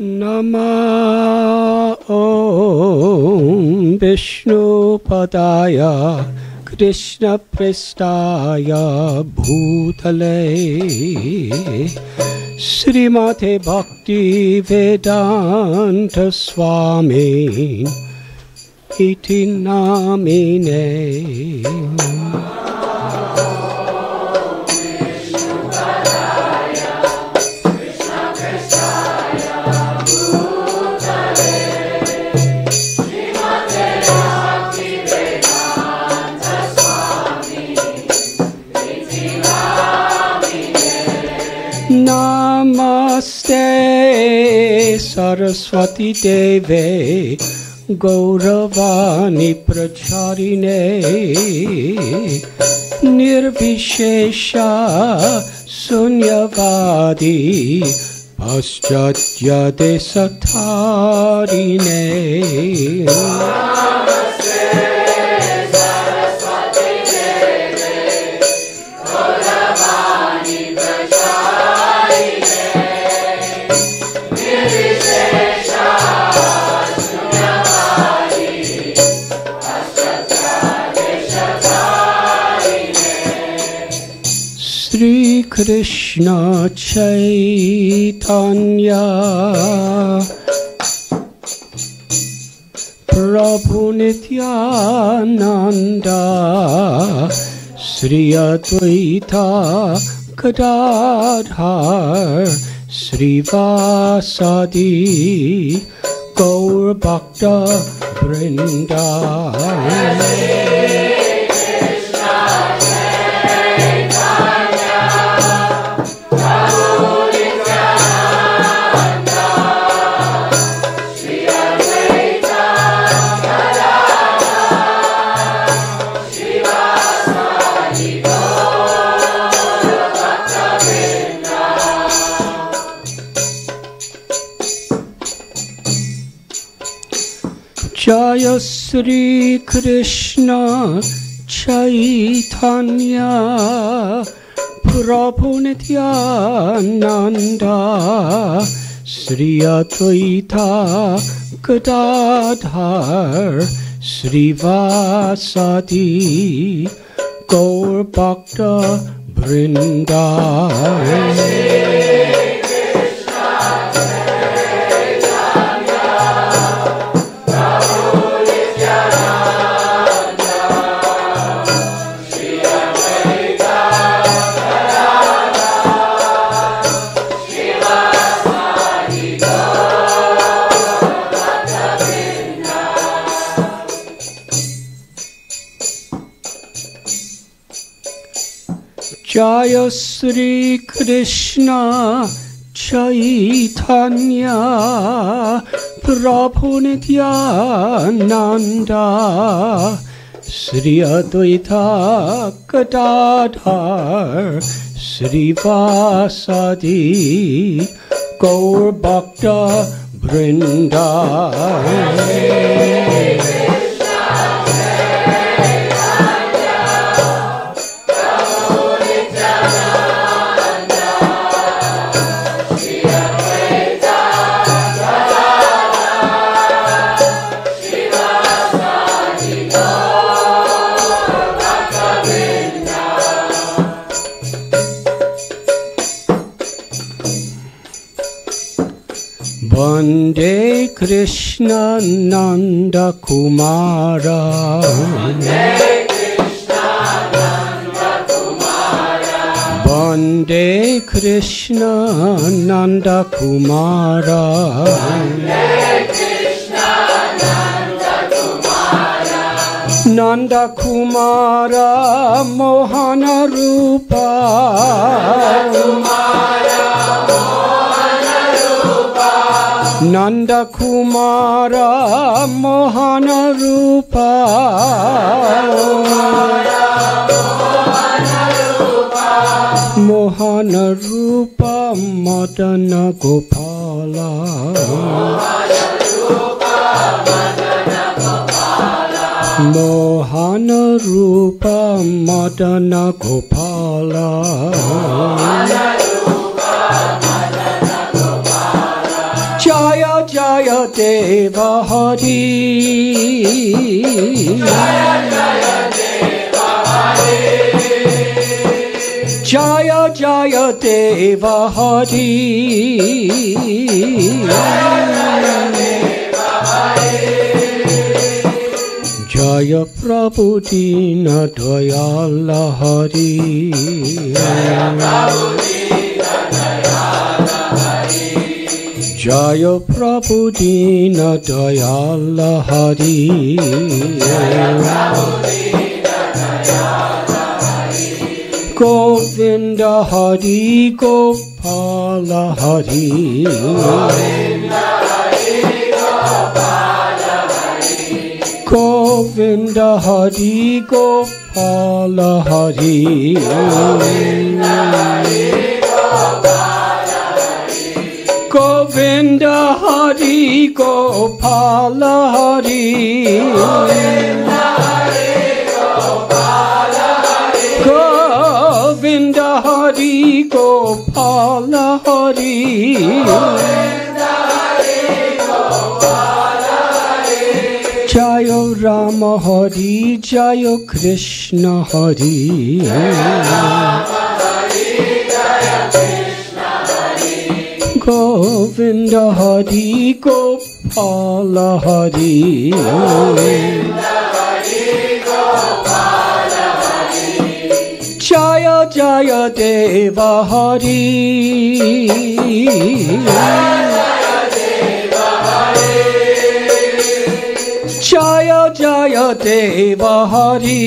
Nama Om Vishnu Padaya Krishna Prestaya Bhutale Srimate Bhakti Vedanta Swami Iti Namine. Namaste Saraswati Deve Gauravani Pracharine Nirvishesha Sunyavadi Paschatya Desatarine. Sri Krishna Chaitanya Prabhu Nityananda Sri Advaita Gadadhar Sri Vasadi Gaur Bhakta Vrinda. Jaya Sri Krishna Chaitanya Prabhu Nityananda Sri Advaita Gadadhar Sri Vasadi Gaur Bhakta Vrinda. Jaya Sri Krishna Chaitanya Prabhu Nityananda Sri Advaita Gadadhar Sri Vasadi Gaur Bhakta Vrinda. Vande Krishna Nanda Kumara Vande Krishna Nanda Kumara Vande Krishna Nanda Kumara Vande Krishna Nanda Kumara Nanda Kumara Mohana Rupa Nanda Kumara Mohana Rupa Mohana Rupa Madana Gopala Mohana Rupa Madana Gopala Jaya Deva Hari. Jaya Jaya Deva Hari. Jaya Prabhu Dina Dayala Hari. Jaya Prabhu Dina Dayala Hari. Govinda Hari Gopala Hari. Govinda Hari Gopala Hari. Govinda Hari Gopala Hari. Govinda Hari Gopala Hari. Jayo Rama Hari, Jayo Krishna Hari. Govinda Hari Gopala Hari. Jaya Jaya Deva Hari. Jaya Jaya Deva Hari.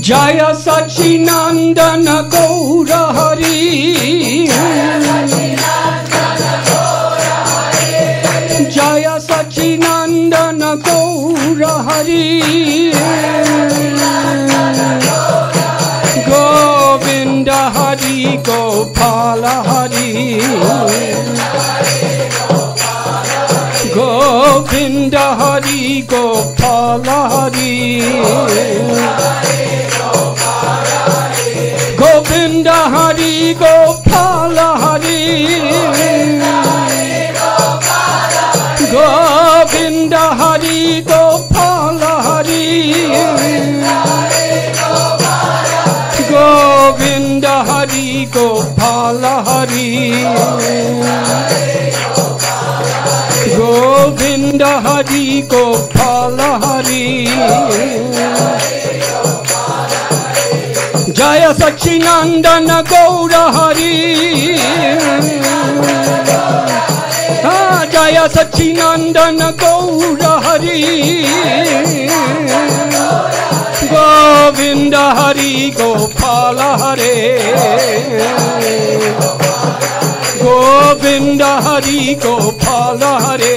Jaya Sachinandana Gaura Hari. Jaya Sachinandana Gaura Hari. Govinda Hari Gopala Hari. Govinda Hari Gopala Hari. Govinda Hari Gopala Hari. Govinda Hari Gopala Hari. Govinda Hari Gopala Hari. Govinda Hari Gopala Hari. Jaya Sachinandana Gaura Hari. Jaya Sachinandana Gaura Hari. Govinda Hari Gopala Hari. Govinda Hari Gopala Hari.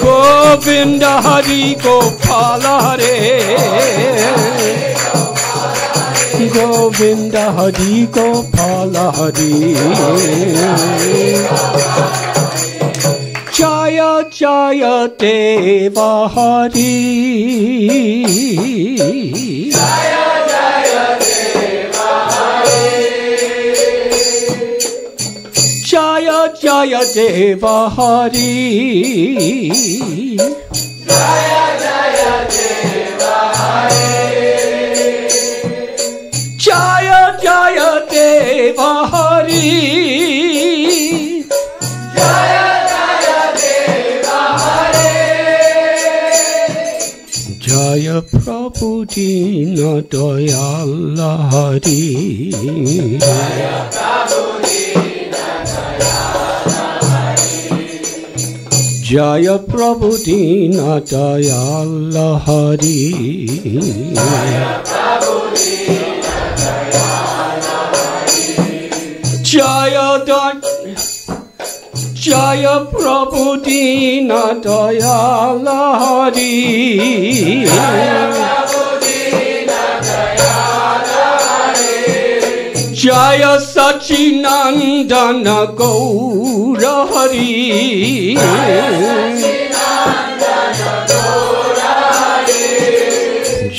Govinda Hari Gopala Hari. Govinda Hari Gopala Hari. Jaya Jaya Deva Hari. Jaya Jaya Deva Hari. Jaya Jaya Deva Hari. Jaya Jaya Deva Hari. Jaya Jaya Deva Hari. Jaya Jaya Deva Hari. Jaya Prabhu Dina Dayala Hari. Jaya Prabhu Dina Dayala Hari. Jaya Prabhu Dina Dayala Hari. Jaya Prabhu Dina Dayala Hari. Jaya Prabhu Dina Dayala Hari. Jaya Prabhu Dina Dayala Hari. Jaya Sachinandana Gaura Hari.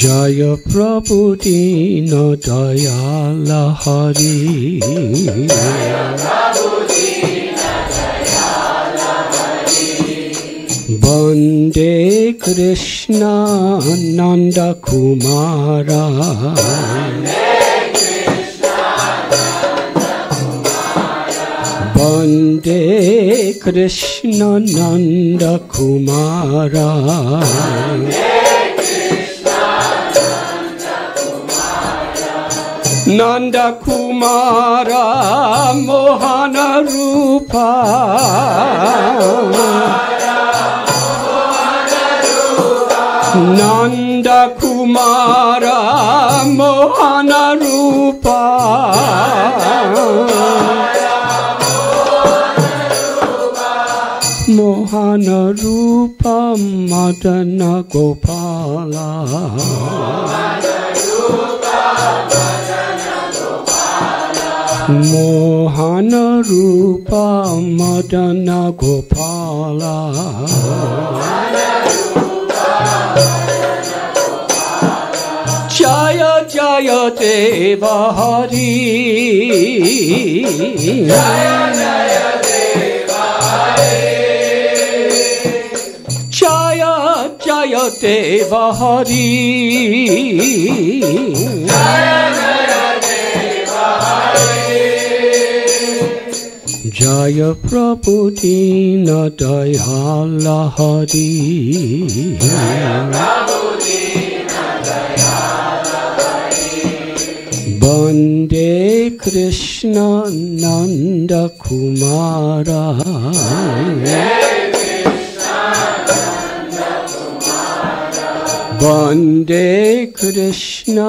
Jaya Prabhu Dina Dayala Hari. Bande Krishna Nanda Kumara. Bande Krishna Nanda Kumara. Nanda Kumara Mohana Rupa. Nanda Kumara Mohana Rupa. Mohana Rupa Madana Gopala. Mohana Rupa Madana Gopala. Jaya Jaya Deva Hari. Jaya Jaya Deva Hari. Jaya Jaya Deva Hari. Jaya Jaya Deva Hari. Jaya Prabhu Dina Dayala Hari. Jaya Prabhu Dina Dayala Hari. Bande Krishna Nanda Kumara. Bande Krishna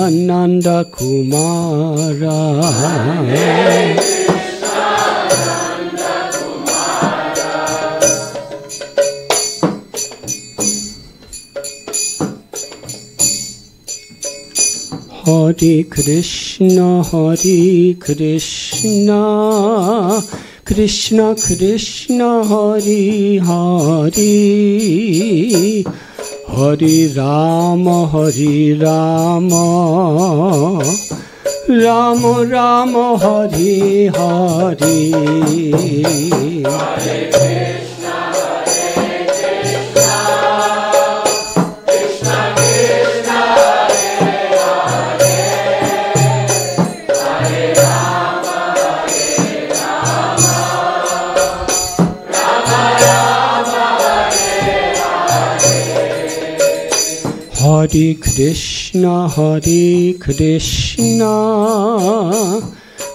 Nanda Kumara. Hare Krishna, Hare Krishna, Krishna Krishna, Hare Hare, Hare Rama, Hare Rama, Rama Rama, Hare Hare. Hare Krishna, Hare Krishna, Krishna Krishna, Hare Krishna, Hare Krishna,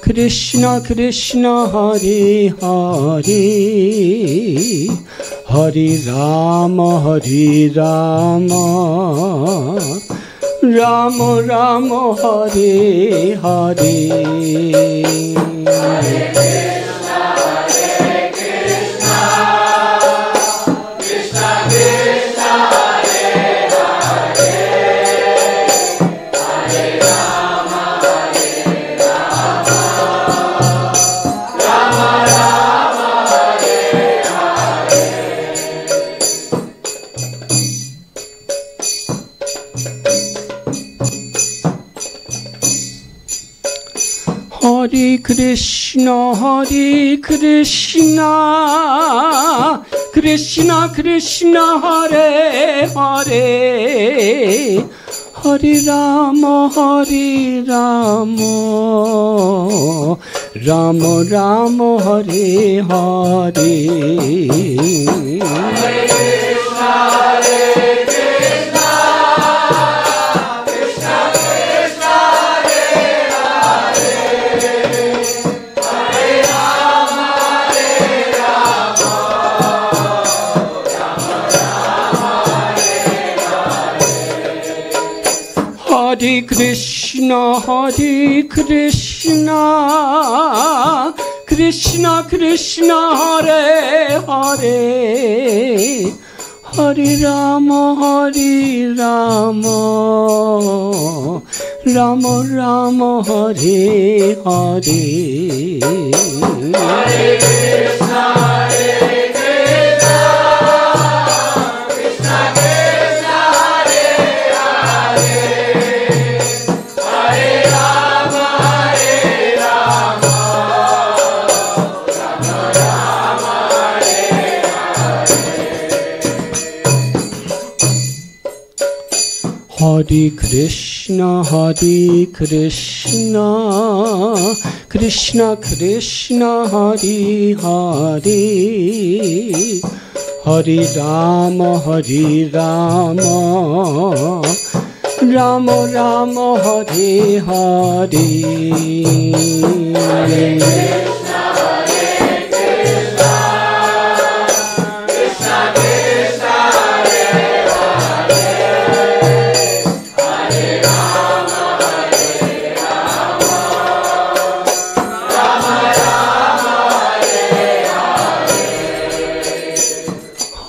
Krishna Krishna, Hare Hare, Hare Rama, Hare Rama, Rama Rama, Hare Hare. Hare Krishna, Hare Krishna, Krishna Krishna, Hare Krishna, Hare Krishna, Krishna Krishna, Hare Hare, Hare Rama, Hare Rama, Rama Rama, Hare Hare. Hare Krishna, Hare Krishna, Krishna Krishna, Hare Hare, Hare Rama, Hare Rama, Rama Rama, Hare Hare. Hare Krishna, Hare Krishna, Krishna Krishna, Hare Hare, Hare Rama, Hare Rama, Rama Rama, Hare Hare. Hare Krishna, Hare Krishna, Krishna Krishna, Hare Hare, Hare Krishna, Krishna Krishna, Hare Hare, Hare Rama, Rama Rama, Hare Hare.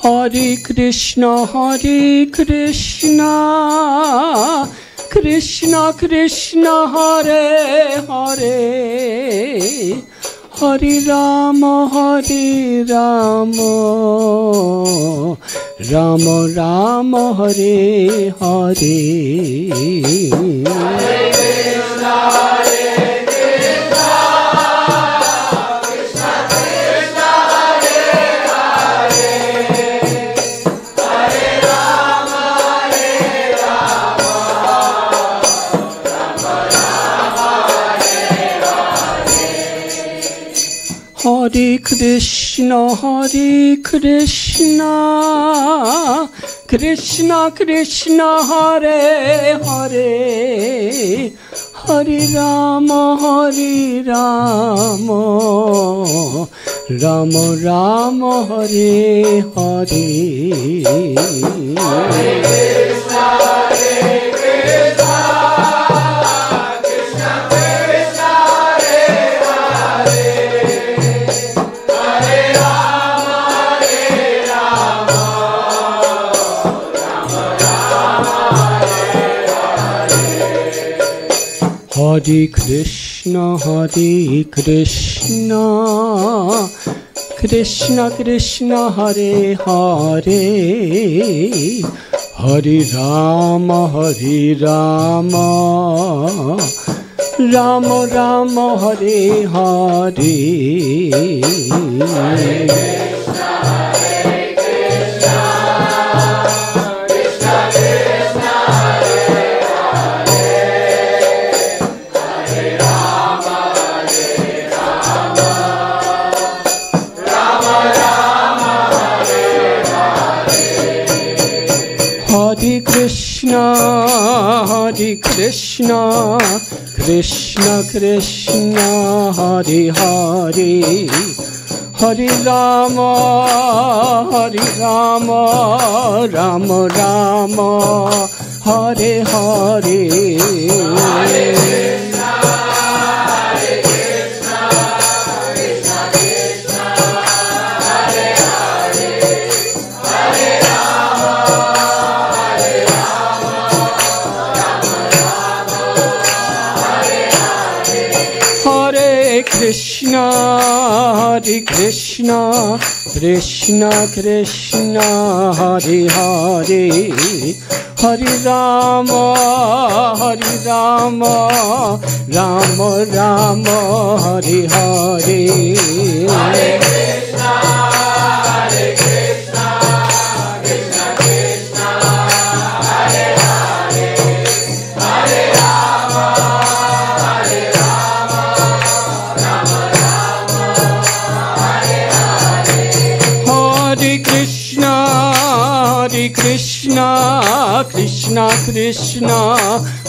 Hare Krishna, Krishna Krishna, Hare Hare, Hare Rama, Rama Rama, Hare Hare. Hare Krishna, Krishna Krishna, Hare Hare, Hare Rama, Rama Rama, Hare Hare. Hare Krishna, Krishna Krishna, Hare Hare, Hare Rama, Rama Rama, Hare Hare. Hare Krishna, Krishna Krishna, Hare Hare, Hare Rama, Rama Rama, Hare Hare. Hare Krishna, Krishna Krishna, Hare Hare, Hare Rama, Rama Rama, Hare Hare. Krishna, Krishna Krishna, Hare Hare, Hare Rama, Rama Rama, Hare Hare. Hare Krishna, Krishna Krishna, Hare Hare, Hare Rama, Krishna Krishna,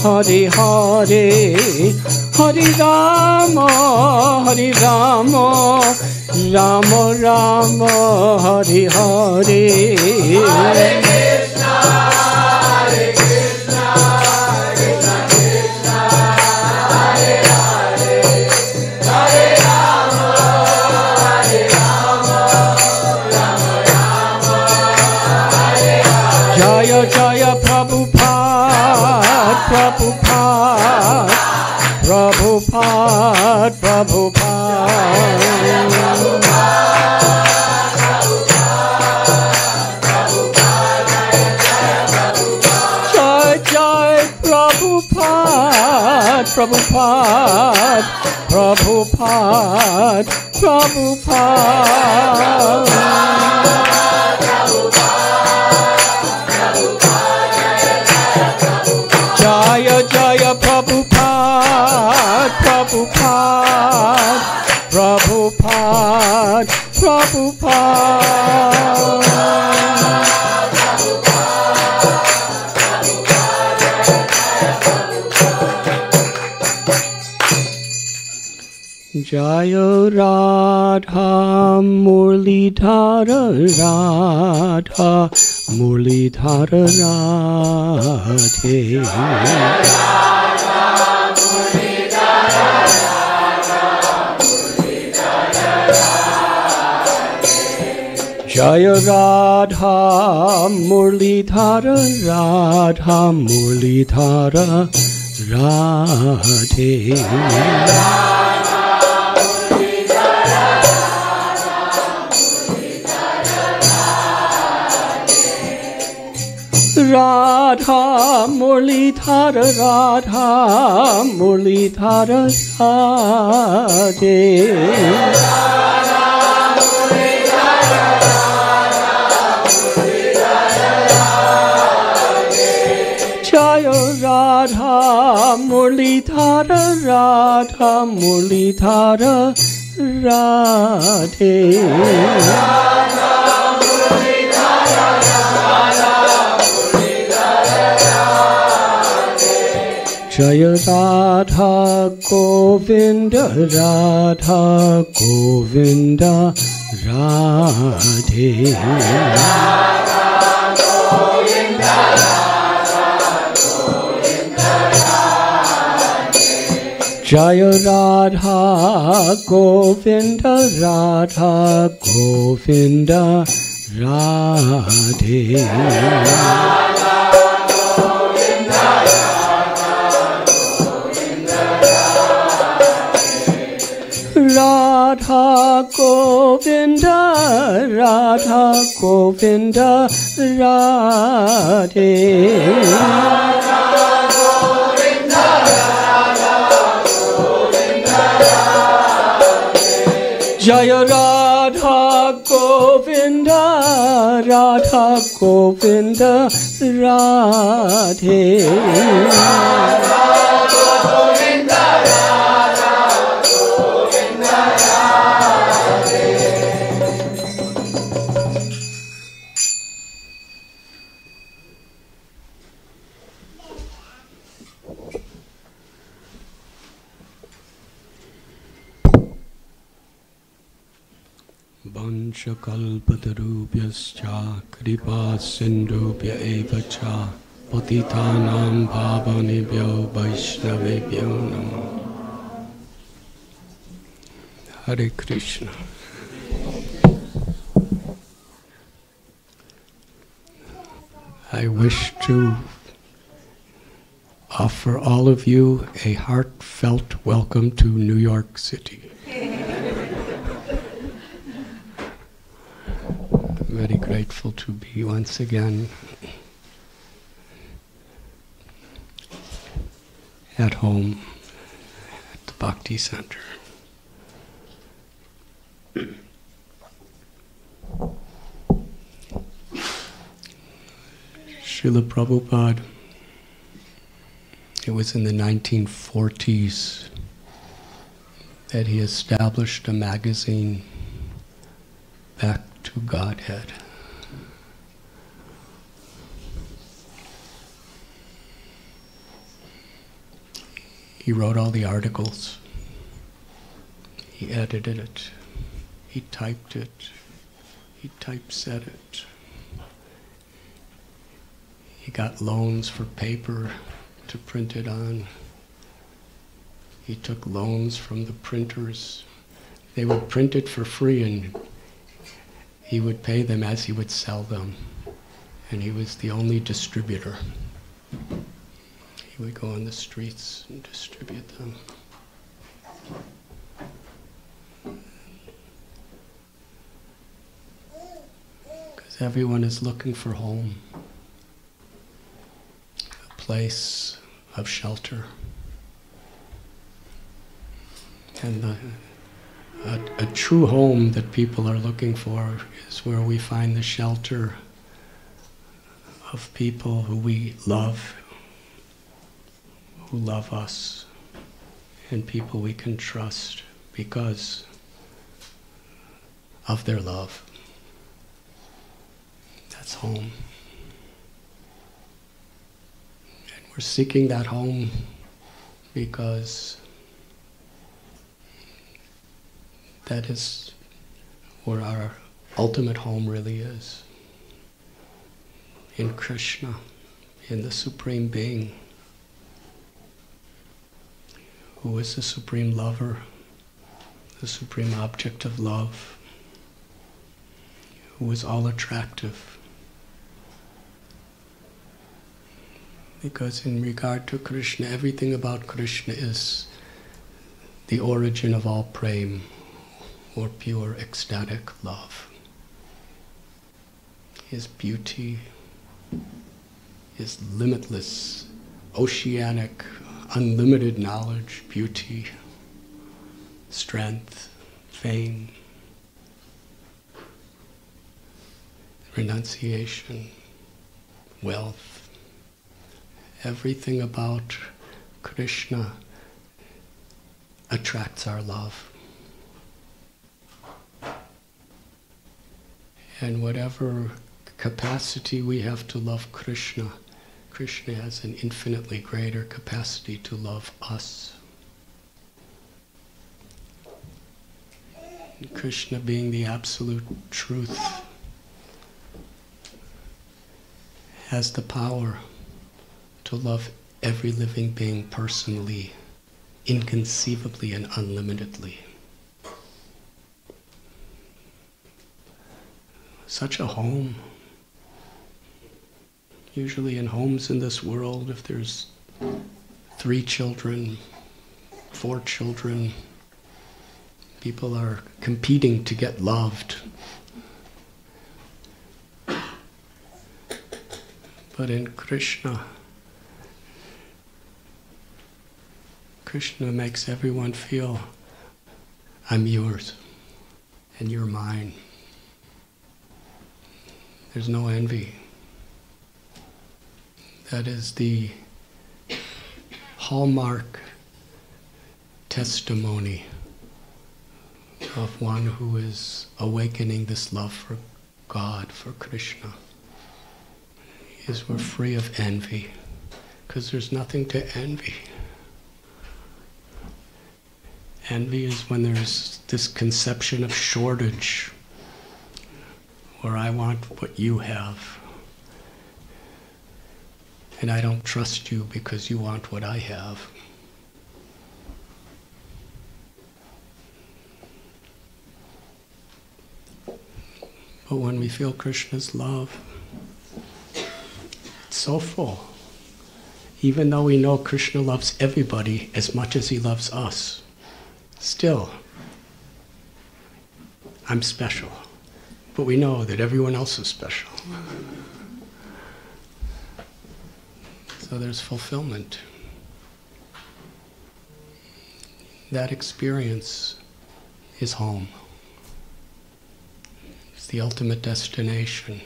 Hare Hare, Hare Rama, Rama Rama, Hare Hare. Hare Krishna, Krishna Krishna, Hare Hare, Hare Rama, Jaya Jaya Prabhupada, Prabhupada. Jaya Radha Murlidhara Radha Murlidhara Radhe Jaya Radha Murlidhara Radha Murlidhara Radhe Radha Murlidhara Radha Murlidhara Radhe Jaya Radha Murlidhara Radha Murlidhara Radhe Jaya Radha Govinda Radha Govinda Radhe Jaya Radha Govinda Radha Govinda Radhe Radha Govinda Radha Govinda Radhe Jaya Radha Govinda Radha Govinda Radhe Vanchakalpatarubhyascha kripa sindhubhya eva cha patitanam bhavanebhyo vaishnavebhyo namo. Hare Krishna. I wish to offer all of you a heartfelt welcome to New York City. Very grateful to be once again at home at the Bhakti Center. Srila Prabhupada, it was in the 1940s that he established a magazine, Back to Godhead. He wrote all the articles, he edited it, he typed it, he typeset it. He got loans for paper to print it on. He took loans from the printers. They would print it for free and he would pay them as he would sell them. And he was the only distributor. He would go on the streets and distribute them. Because everyone is looking for home, a place of shelter. And a true home that people are looking for is where we find the shelter of people who we love, who love us, and people we can trust, because of their love. That's home. And we're seeking that home because that is where our ultimate home really is. In Krishna, in the Supreme Being, who is the Supreme Lover, the Supreme Object of Love, who is all attractive. Because in regard to Krishna, everything about Krishna is the origin of all prema, or pure ecstatic love. His beauty, his limitless, oceanic, unlimited knowledge, beauty, strength, fame, renunciation, wealth, everything about Krishna attracts our love. And whatever capacity we have to love Krishna, Krishna has an infinitely greater capacity to love us. And Krishna, being the absolute truth, has the power to love every living being personally, inconceivably and unlimitedly. Such a home. Usually in homes in this world, if there's 3 children, 4 children, people are competing to get loved. But in Krishna, Krishna makes everyone feel, I'm yours and you're mine. There's no envy. That is the hallmark testimony of one who is awakening this love for God, for Krishna, is we're free of envy, because there's nothing to envy. Envy is when there's this conception of shortage, where I want what you have, and I don't trust you because you want what I have. But when we feel Krishna's love, it's so full. Even though we know Krishna loves everybody as much as he loves us, still, I'm special. But we know that everyone else is special. So there's fulfillment. That experience is home. It's the ultimate destination.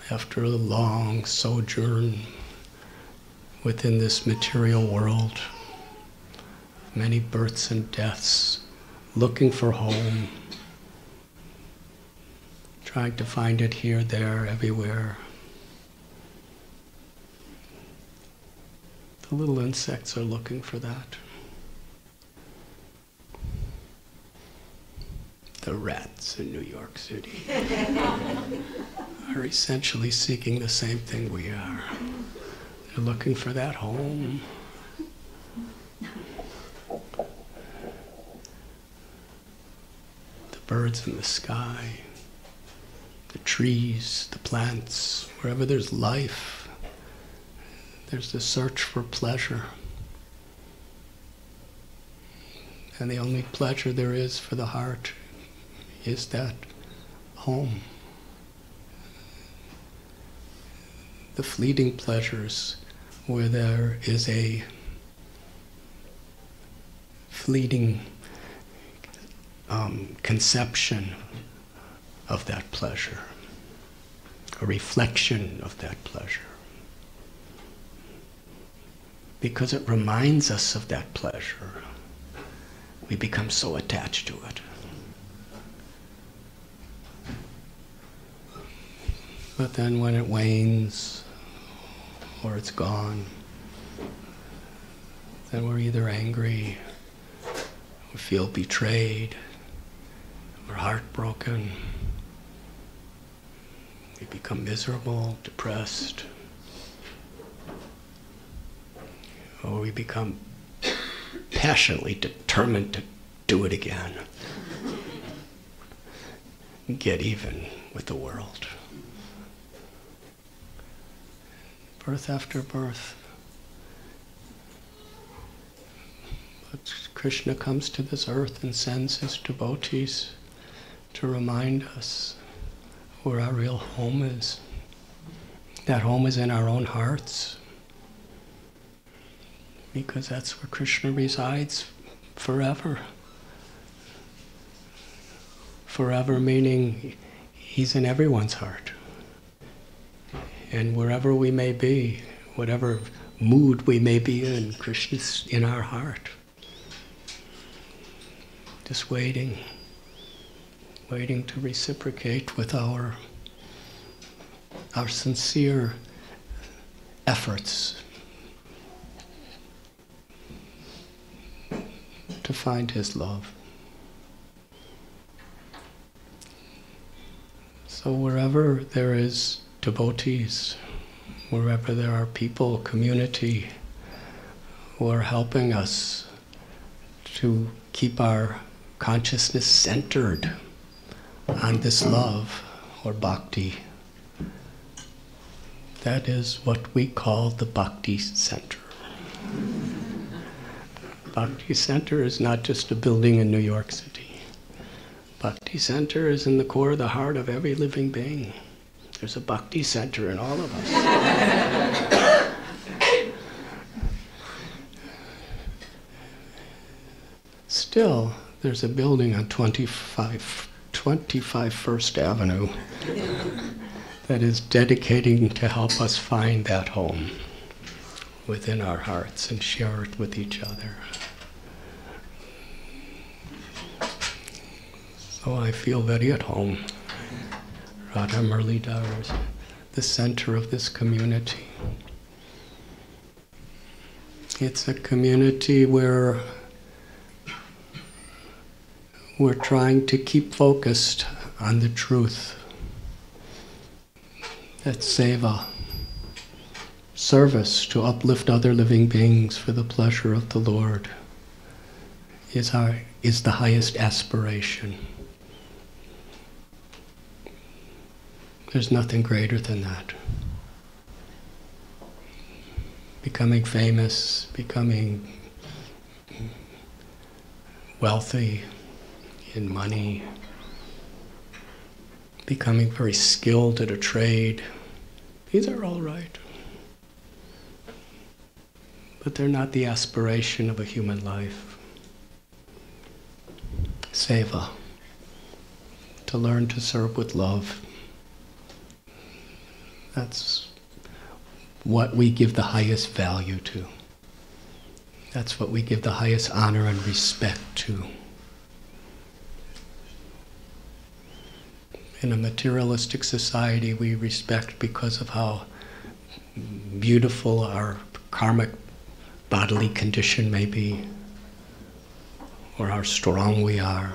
After a long sojourn within this material world, many births and deaths, looking for home, trying to find it here, there, everywhere. The little insects are looking for that. The rats in New York City are essentially seeking the same thing we are. They're looking for that home. The birds in the sky, the trees, the plants, wherever there's life, there's the search for pleasure. And the only pleasure there is for the heart is that home. The fleeting pleasures where there is a fleeting conception of that pleasure, a reflection of that pleasure. Because it reminds us of that pleasure, we become so attached to it. But then when it wanes or it's gone, then we're either angry, we feel betrayed, we're heartbroken, we become miserable, depressed, or we become passionately determined to do it again. Get even with the world. Birth after birth. But Krishna comes to this earth and sends his devotees to remind us where our real home is. That home is in our own hearts, because that's where Krishna resides forever. Forever meaning he's in everyone's heart. And wherever we may be, whatever mood we may be in, Krishna's in our heart. Just waiting to reciprocate with our sincere efforts to find his love. So wherever there is devotees, wherever there are people, community, who are helping us to keep our consciousness centered on this love or bhakti, that is what we call the Bhakti Center. Bhakti Center is not just a building in New York City. Bhakti Center is in the core of the heart of every living being. There's a Bhakti Center in all of us. Still, there's a building on 25 First Avenue that is dedicating to help us find that home within our hearts and share it with each other. So I feel very at home. Radha Murlidhar is the center of this community. It's a community where we're trying to keep focused on the truth. That seva, service to uplift other living beings for the pleasure of the Lord, is the highest aspiration. There's nothing greater than that. Becoming famous, becoming wealthy in money, becoming very skilled at a trade, these are all right. But they're not the aspiration of a human life. Seva, to learn to serve with love. That's what we give the highest value to. That's what we give the highest honor and respect to. In a materialistic society, we respect because of how beautiful our karmic bodily condition may be, or how strong we are,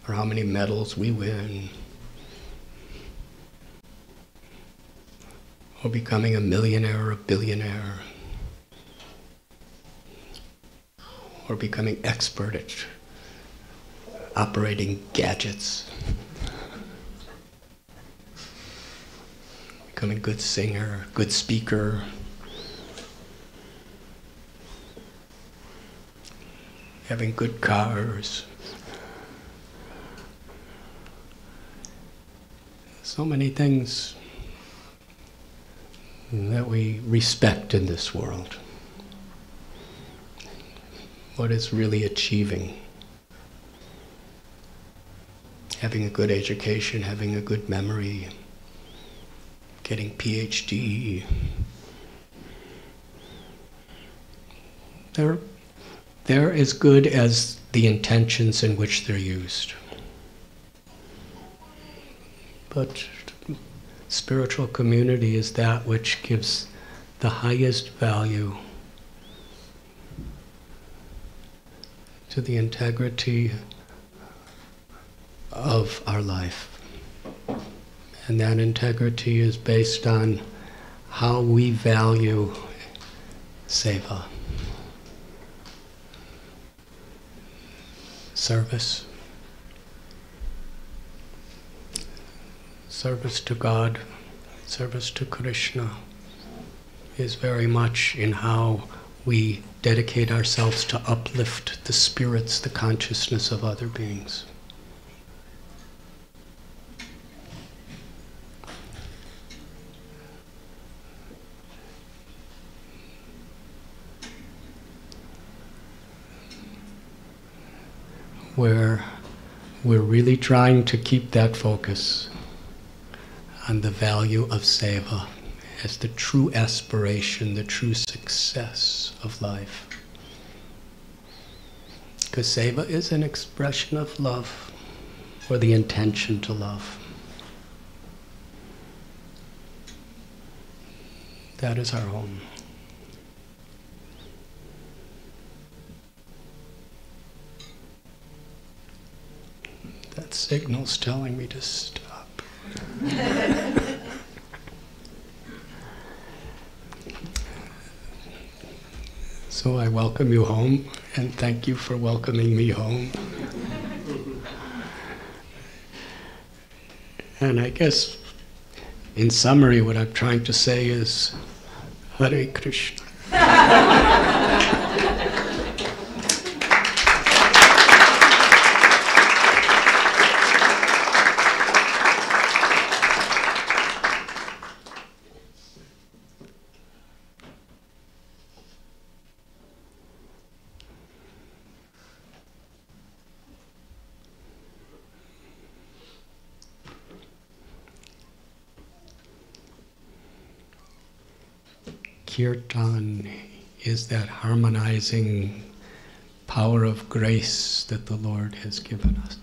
or how many medals we win, or becoming a millionaire or a billionaire, or becoming expert at operating gadgets, becoming a good singer, good speaker, having good cars. So many things that we respect in this world. What is really achieving? Having a good education, having a good memory, getting PhD. They're as good as the intentions in which they're used. But Spiritual community is that which gives the highest value to the integrity of our life. And that integrity is based on how we value seva, service. Service to God, service to Krishna is very much in how we dedicate ourselves to uplift the spirits, the consciousness of other beings. Where we're really trying to keep that focus on the value of seva as the true aspiration, the true success of life. Because seva is an expression of love, or the intention to love. That is our home. That signal's telling me to stop. So I welcome you home, and thank you for welcoming me home. And I guess, in summary, what I'm trying to say is, Hare Krishna. Kirtan is that harmonizing power of grace that the Lord has given us.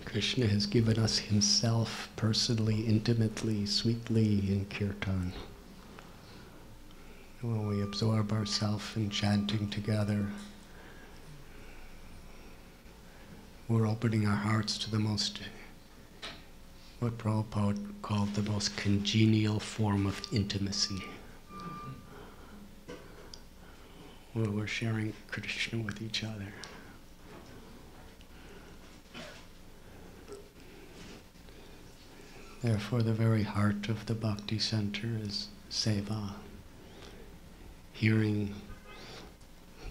Krishna has given us himself personally, intimately, sweetly in Kirtan. When we absorb ourselves in chanting together, we're opening our hearts to the most, what Prabhupada called the most congenial form of intimacy, where we're sharing Krishna with each other. Therefore, the very heart of the Bhakti Center is seva, hearing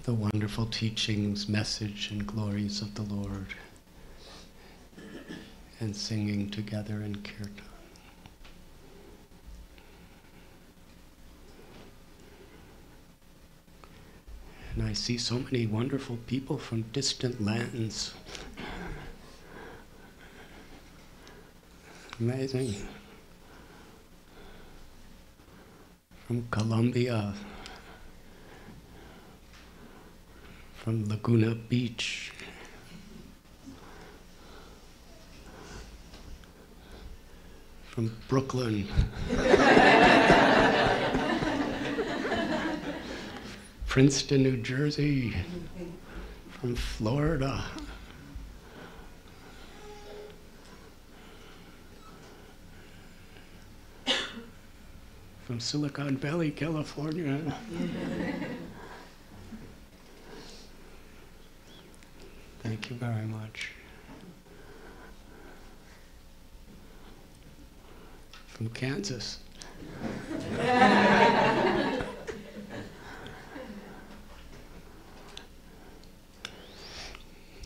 the wonderful teachings, message, and glories of the Lord, and singing together in Kirtan. And I see so many wonderful people from distant lands. Amazing. From Colombia, from Laguna Beach, from Brooklyn, Princeton, New Jersey, from Florida, from Silicon Valley, California. Thank you very much. From Kansas.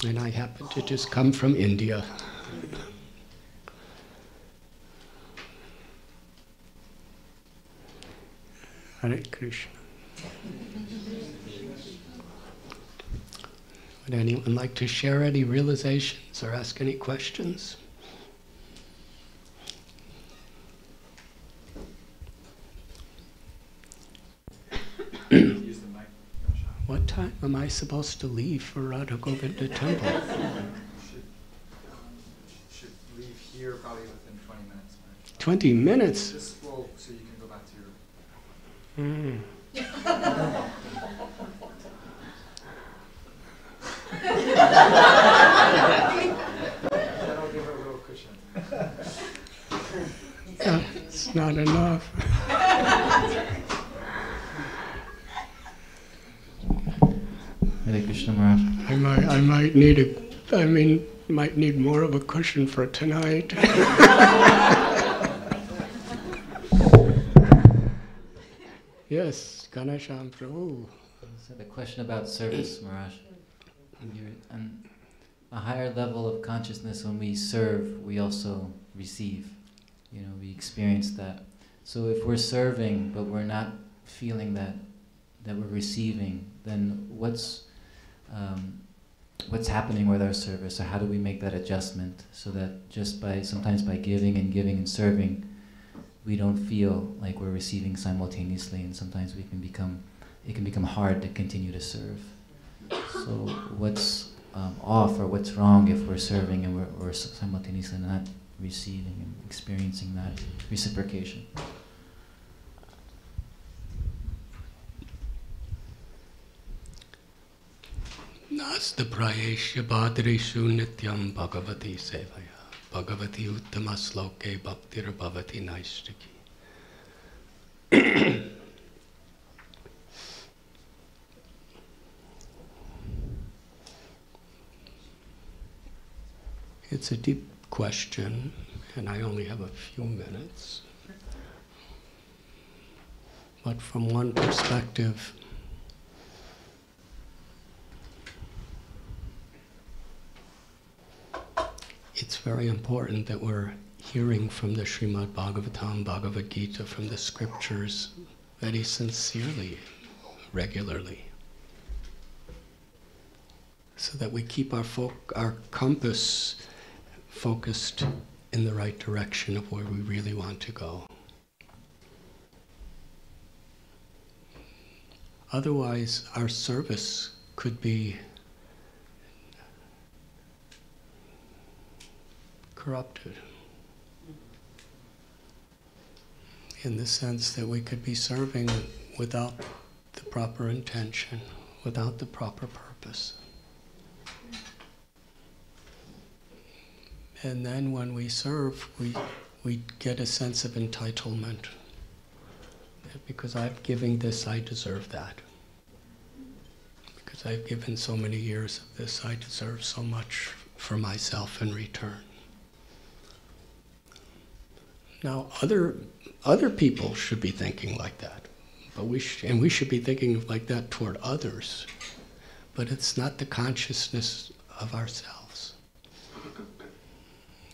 And I happen to just come from India. Hare Krishna. Would anyone like to share any realizations or ask any questions? What time am I supposed to leave for Radha Govinda Temple? Should leave here probably within 20 minutes? Just so you can go back to your... That'll give her a little cushion. It's not enough. Hare Krishna Maharaj. I might need more of a cushion for tonight. Yes, Ganesham Prabhu. So the question about service, Maharaj. On a higher level of consciousness, when we serve, we also receive. We experience that. So if we're serving, but we're not feeling that we're receiving, then what's happening with our service, or how do we make that adjustment so that just sometimes by giving and serving, we don't feel like we're receiving simultaneously, and sometimes it can become hard to continue to serve. So what's off, or what's wrong if we're serving and we're simultaneously not receiving and experiencing that reciprocation? Nasta prayesya bhadreshu nityam bhagavati sevaya bhagavati uttama sloke bhaktir bhavati naistiki. It's a deep question, and I only have a few minutes. But from one perspective, it's very important that we're hearing from the Srimad Bhagavatam, Bhagavad Gita, from the scriptures very sincerely, regularly, so that we keep our compass focused in the right direction of where we really want to go. Otherwise, our service could be corrupted, in the sense that we could be serving without the proper intention, without the proper purpose. And then when we serve, we get a sense of entitlement. Because I'm giving this, I deserve that. Because I've given so many years of this, I deserve so much for myself in return. Now, other people should be thinking like that, but we should be thinking like that toward others. But it's not the consciousness of ourselves.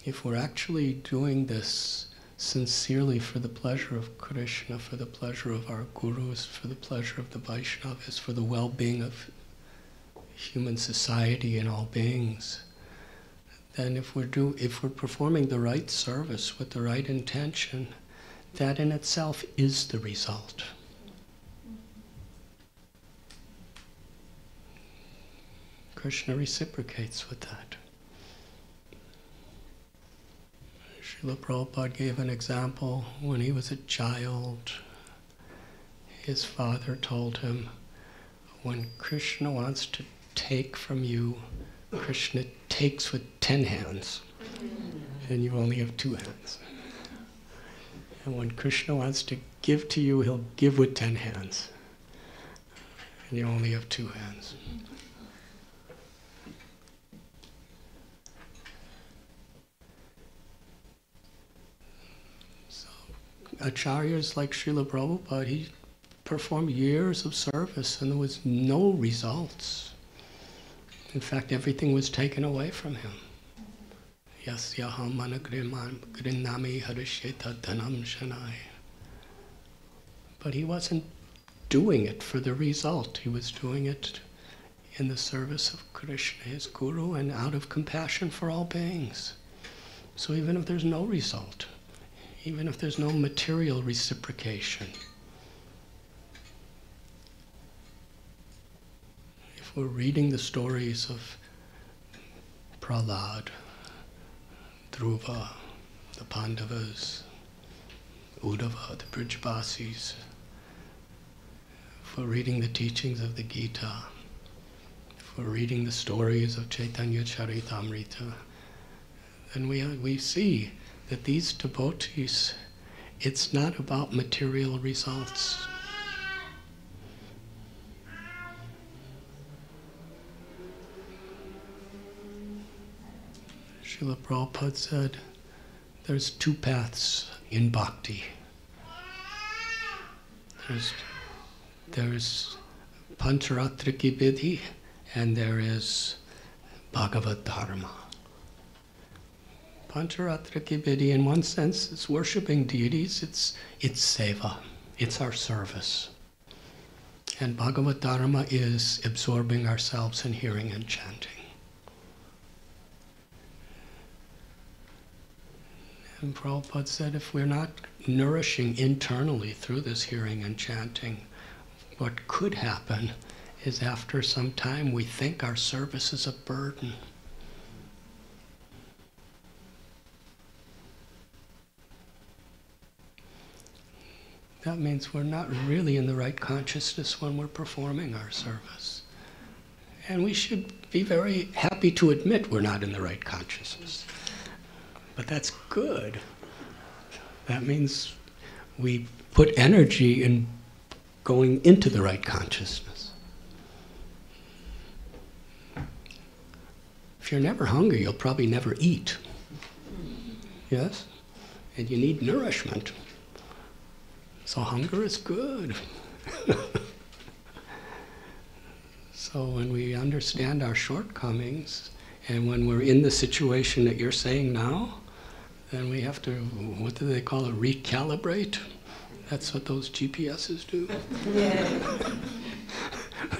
If we're actually doing this sincerely for the pleasure of Krishna, for the pleasure of our gurus, for the pleasure of the Vaishnavas, for the well-being of human society and all beings, then if we're performing the right service with the right intention, that in itself is the result. Krishna reciprocates with that. Srila Prabhupada gave an example. When he was a child, his father told him, when Krishna wants to take from you, Krishna takes with 10 hands, and you only have 2 hands. And when Krishna wants to give to you, he'll give with 10 hands, and you only have 2 hands. So, acharyas like Srila Prabhupada, he performed years of service and there was no results. In fact, everything was taken away from him. Yasyaham managriman grinnami harisheta dhanam shanai. But he wasn't doing it for the result. He was doing it in the service of Krishna, his guru, and out of compassion for all beings. So even if there's no result, even if there's no material reciprocation, if we're reading the stories of Prahlad, Dhruva, the Pandavas, Uddhava, the Brijvasis, for reading the teachings of the Gita, for reading the stories of Chaitanya Charitamrita. And we see that these devotees, it's not about material results. Srila Prabhupada said, there's two paths in bhakti. There's Pancharatriki Vidhi, and there is Bhagavad Dharma. Pancharatriki Vidhi, in one sense, is worshipping deities, it's seva, it's our service. And Bhagavad Dharma is absorbing ourselves in hearing and chanting. And Prabhupada said, if we're not nourishing internally through this hearing and chanting, what could happen is after some time we think our service is a burden. That means we're not really in the right consciousness when we're performing our service. And we should be very happy to admit we're not in the right consciousness. But that's good. That means we put energy in going into the right consciousness. If you're never hungry, you'll probably never eat. Yes? And you need nourishment. So hunger is good. So when we understand our shortcomings, and when we're in the situation that you're saying now, then we have to, what do they call it, recalibrate? That's what those GPSs do. Yeah.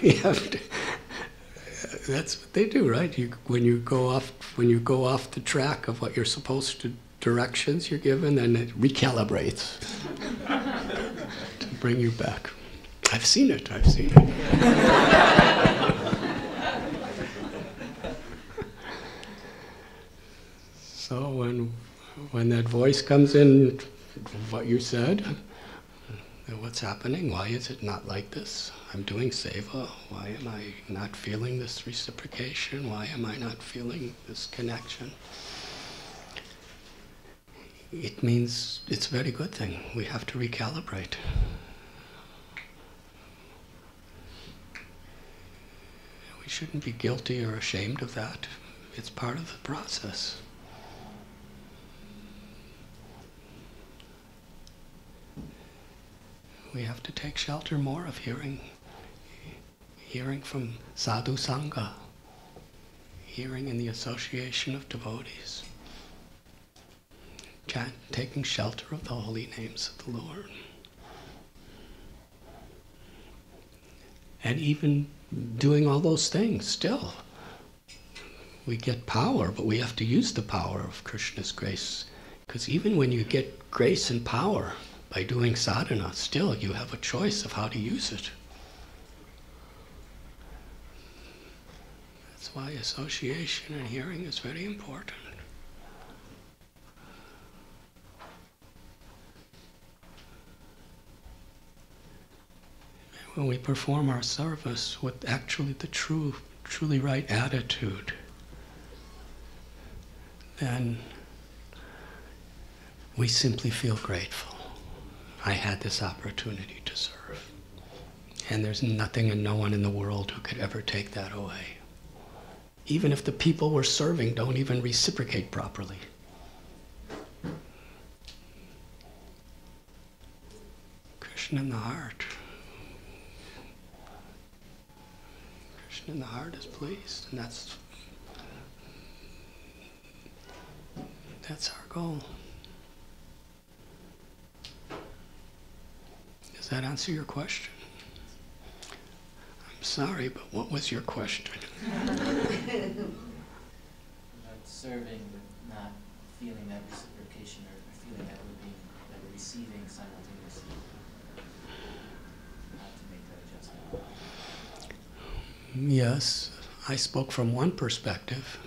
We have to, that's what they do, right? When you go off the track of what you're supposed to, directions you're given, then it recalibrates to bring you back. I've seen it. So when that voice comes in, what you said, what's happening? Why is it not like this? I'm doing seva. Why am I not feeling this reciprocation? Why am I not feeling this connection? It means it's a very good thing. We have to recalibrate. We shouldn't be guilty or ashamed of that. It's part of the process. We have to take shelter more of hearing from sadhu sangha, hearing in the association of devotees, taking shelter of the holy names of the Lord. And even doing all those things, still, we get power, but we have to use the power of Krishna's grace. Because even when you get grace and power, by doing sadhana, still you have a choice of how to use it. That's why association and hearing is very important. When we perform our service with actually the truly right attitude, then we simply feel grateful. I had this opportunity to serve. And there's nothing and no one in the world who could ever take that away. Even if the people we're serving don't even reciprocate properly. Krishna in the heart. Krishna in the heart is pleased, and that's our goal. Does that answer your question? I'm sorry, but what was your question? About serving, but not feeling that reciprocation, or feeling that we're receiving simultaneously. How to make that adjustment. Yes, I spoke from one perspective,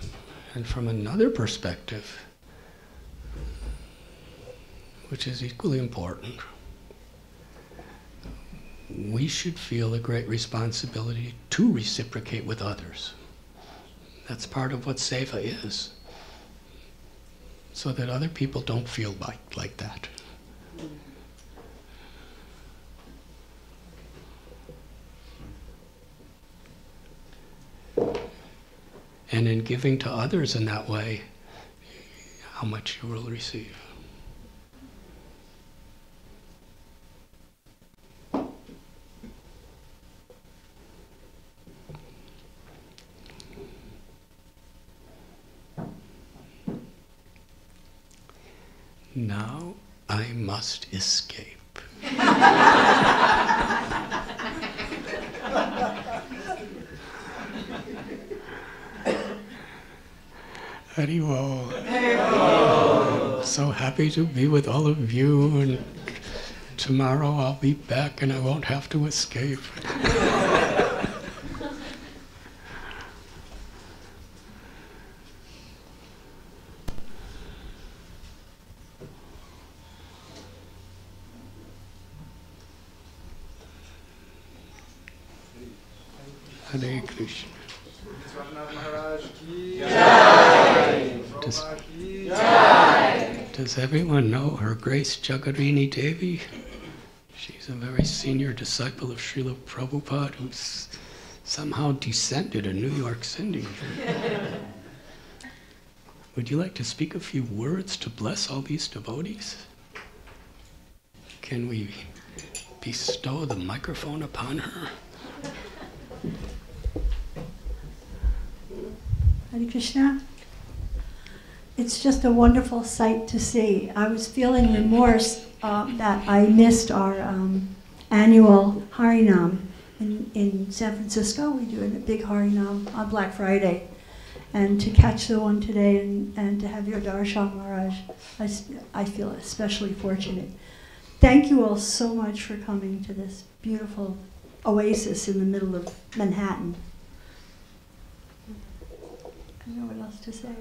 and from another perspective, which is equally important. We should feel a great responsibility to reciprocate with others. That's part of what seva is, so that other people don't feel like that. And in giving to others in that way, how much you will receive. Now I must escape. Haribol. So happy to be with all of you, and tomorrow I'll be back and I won't have to escape. Hare Krishna. Does everyone know Her Grace Jagarini Devi? She's a very senior disciple of Srila Prabhupada who's somehow descended in New York City. Would you like to speak a few words to bless all these devotees? Can we bestow the microphone upon her? Hare Krishna. It's just a wonderful sight to see. I was feeling remorse that I missed our annual Harinam in San Francisco. We do a big Harinam on Black Friday. And to catch the one today and to have your darshan, Maharaj, I feel especially fortunate. Thank you all so much for coming to this beautiful oasis in the middle of Manhattan. I don't know what else to say.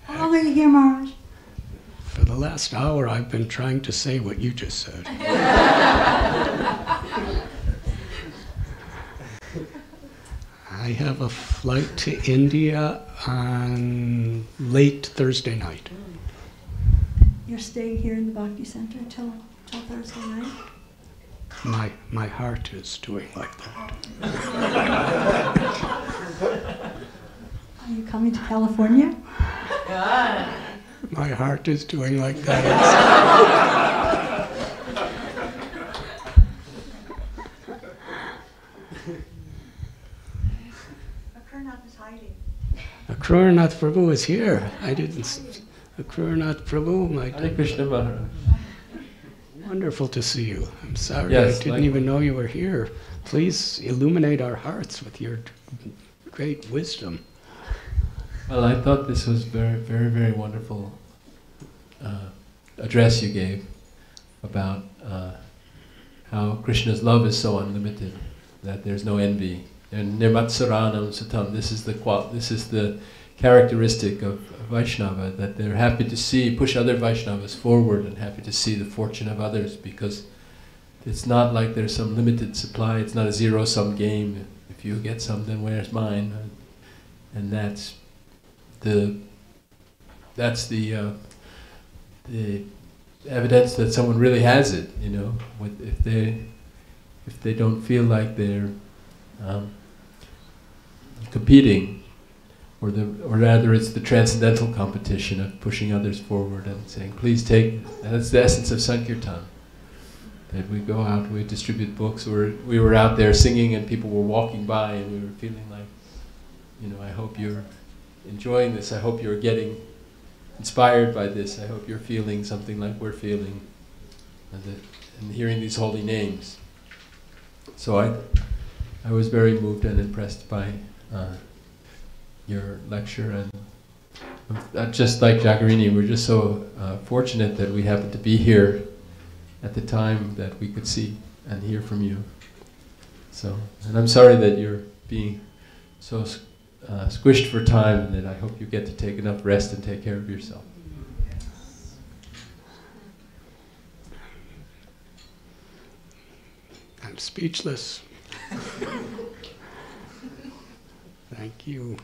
How long are you here, Maharaj? For the last hour, I've been trying to say what you just said. I have a flight to India on late Thursday night. You're staying here in the Bhakti Center till Thursday night? My heart is doing like that. Are you coming to California? My heart is doing like that. Akrurnath is hiding. Akrurnath Prabhu is here. I didn't. Akrurnath Prabhu, Hare Krishna Maharaj. Wonderful to see you. I'm sorry, Yes, I didn't even know you were here. Please illuminate our hearts with your great wisdom. Well, I thought this was very, very, very wonderful address you gave about how Krishna's love is so unlimited that there's no envy. And nirmatsaranam satam. This is the characteristic of Vaishnava, that they're happy to push other Vaishnavas forward and happy to see the fortune of others, because it's not like there's some limited supply. It's not a zero-sum game. If you get some, then where's mine? And that's the evidence that someone really has it. You know, if they don't feel like they're competing, or rather, it's the transcendental competition of pushing others forward and saying, "Please take." And that's the essence of Sankirtan. That we go out, we distribute books, or we were out there singing, and people were walking by, and we were feeling like, you know, I hope you're enjoying this. I hope you're getting inspired by this. I hope you're feeling something like we're feeling, and hearing these holy names. So I was very moved and impressed by your lecture, and just like Jagarini, we're just so fortunate that we happened to be here at the time that we could see and hear from you. So, and I'm sorry that you're being so squished for time, and that I hope you get to take enough rest and take care of yourself. I'm speechless. Thank you,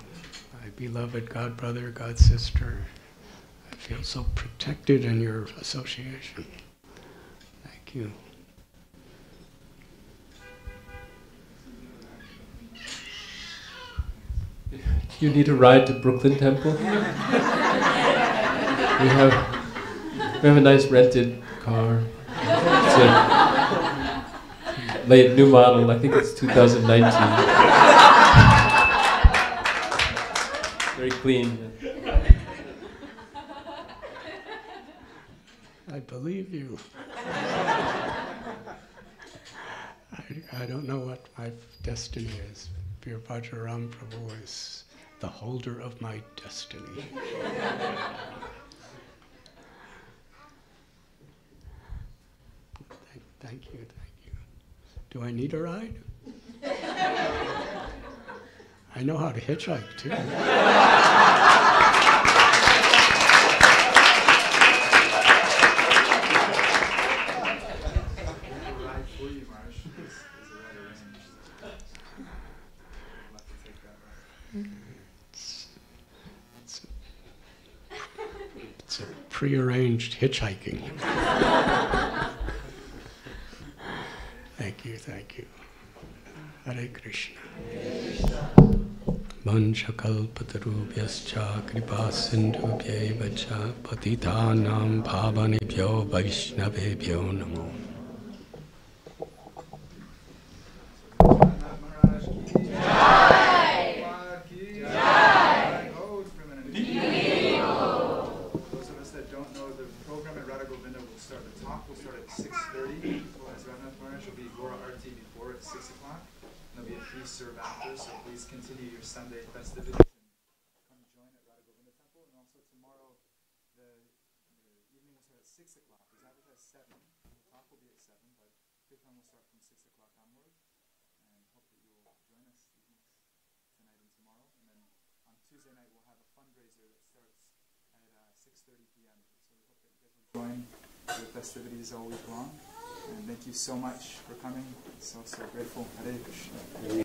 my beloved God brother, God sister. I feel so protected in your association. Thank you. You need a ride to Brooklyn Temple? We have a nice rented car. It's a late new model. I think it's 2019. Very clean. I believe you. I don't know what my destiny is. Virabhajaram Prabhu is the holder of my destiny. Thank you. Do I need a ride? I know how to hitchhike too. It's a prearranged hitchhiking. Thank you. Hare Krishna. Vanchakalpatarubhyascha kripasindhubhyeva cha patitanam pavanebhyo vaishnavebhyo namo. Those of us that don't know, the program at Radha Govinda will start. The talk will start at 6:30. As Radhanath Maharaj will be Gora Arti before at 6 o'clock. There'll be a free serve after, so please continue your Sunday festivities and come join at Radha Govinda Temple. And also tomorrow, the evening will start at 6 o'clock. It's advertised 7. The talk will be at 7, but Kirtan will start from 6 o'clock onward. And hope that you will join us tonight and tomorrow. And then on Tuesday night, we'll have a fundraiser that starts at 6:30 p.m. So we hope that you guys will join the festivities all week long. And thank you so much for coming. So grateful. Hare Krishna.